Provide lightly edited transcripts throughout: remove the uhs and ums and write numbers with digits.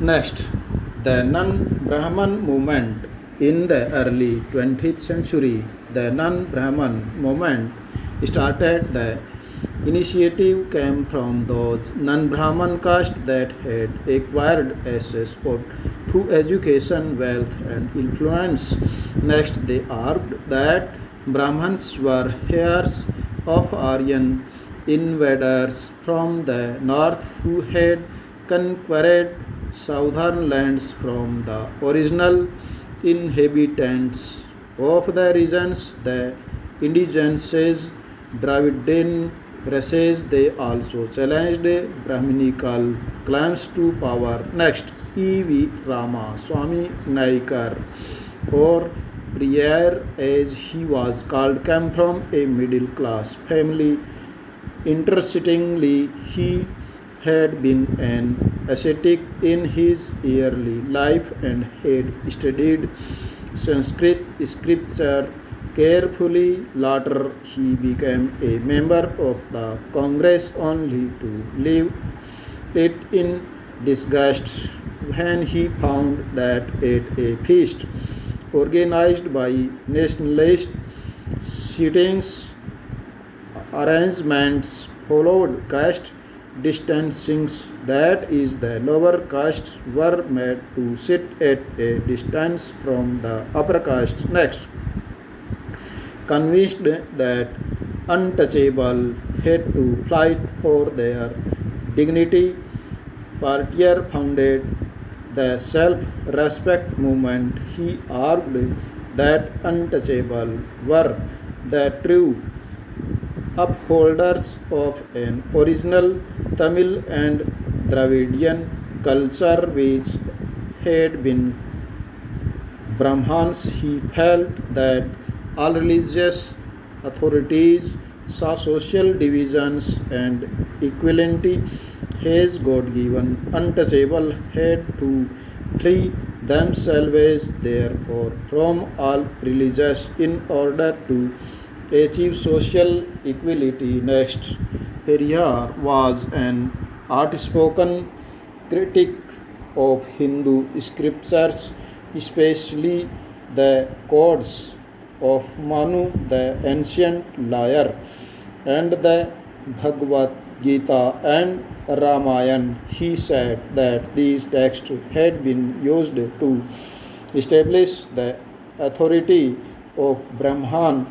Next, the non-Brahman movement. In the early 20th century, the non-Brahman movement started. The initiative came from those non-Brahman castes that had acquired access to education, wealth, and influence. Next, they argued that Brahmins were heirs of Aryan invaders from the north who had conquered southern lands from the original inhabitants of the regions, the indigenous Dravidian races. They also challenged Brahminical claims to power. Next, E.V. Rama Swami Naikar, or Priyer as he was called, came from a middle class family. Interestingly, he had been an ascetic in his early life and had studied Sanskrit scripture carefully. Later, he became a member of the Congress only to leave it in disgust when he found that at a feast organized by nationalist sittings, arrangements followed caste distancing, that is, the lower castes were made to sit at a distance from the upper caste. Next, convinced that untouchable had to fight for their dignity, Partier founded the self-respect movement. He argued that untouchable were the true upholders of an original Tamil and Dravidian culture which had been Brahmans. He felt that all religious authorities saw social divisions and equality as God given. Untouchable had to free themselves, therefore, from all religions in order to achieve social equality. Next, Periyar was an outspoken critic of Hindu scriptures, especially the codes of Manu, the ancient lyre, and the Bhagavad Gita and Ramayana. He said that these texts had been used to establish the authority of Brahmans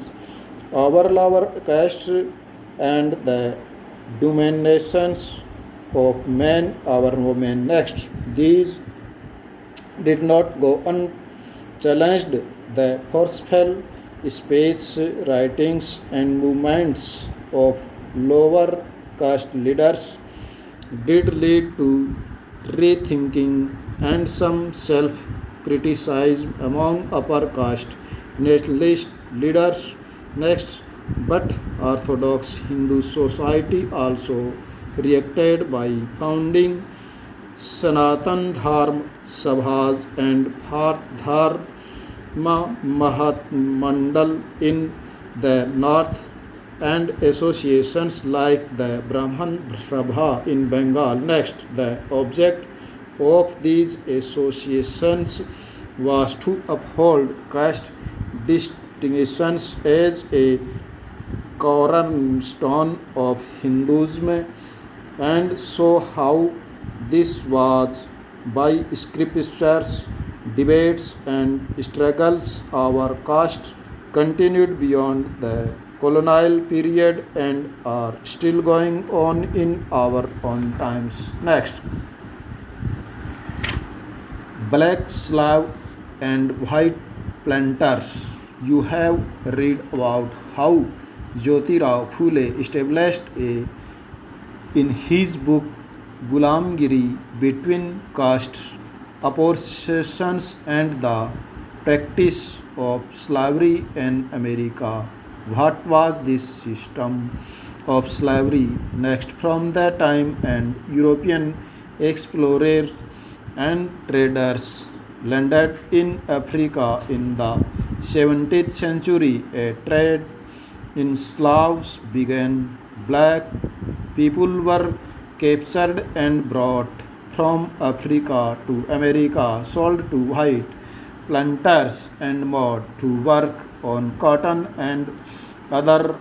over lower castes and the dominations of men over women. Next, these did not go unchallenged. The forceful speech, writings, and movements of lower caste leaders did lead to rethinking and some self criticism among upper caste nationalist leaders. Next, but Orthodox Hindu society also reacted by founding Sanatan Dharma Sabhas and Bharat Dharma Mahatmandal in the north, and associations like the Brahman Sabha in Bengal. Next, the object of these associations was to uphold caste distinctions as a cornerstone of Hinduism and show how this was by scriptures, debates, and struggles. Our caste continued beyond the colonial period and are still going on in our own times. Next, black slave and white planters. You have read about how Jyotirao Phule established in his book Gulamgiri between caste oppositions and the practice of slavery in America. What was this system of slavery? Next, from that time and European explorers and traders landed in Africa in the 17th century. A trade in slaves began. Black people were captured and brought from Africa to America sold to white planters and mode to work on cotton and other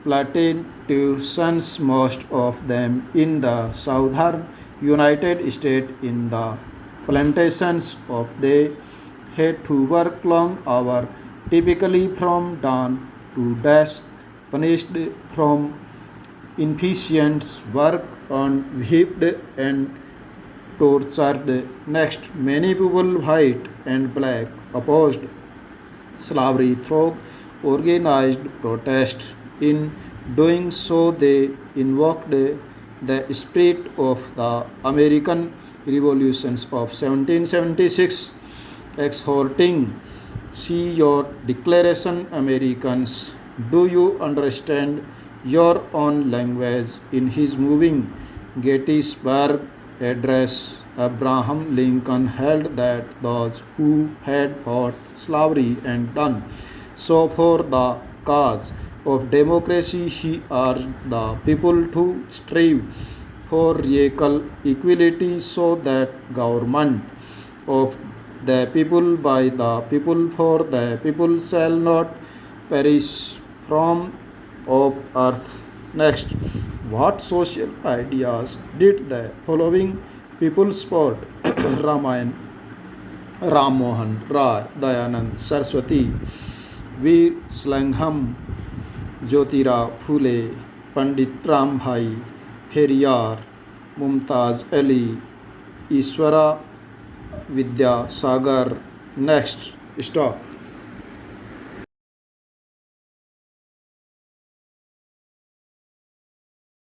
plantations, most of them in the southern United States. In the plantations of they had to work long hours, typically from dawn to dusk, punished from inefficient work and whipped and tortured. Next, many people, white and black, opposed slavery through organized protest. In doing so, they invoked the spirit of the American revolutions of 1776, exhorting, see your declaration, Americans. Do you understand your own language? In his moving Gettysburg address, Abraham Lincoln held that those who had fought slavery and done so for the cause of democracy, he urged the people to strive for racial equality so that government of the people by the people for the people shall not perish from of earth. Next, what social ideas did the following people support? Ramayana, Ram Mohan Rai, Dayanand Saraswati, वीर संघम, ज्योतिराव फूले, पंडित राम भाई फेरियार, मुमताज़ अली, ईश्वरा Vidyasagar. Next stop.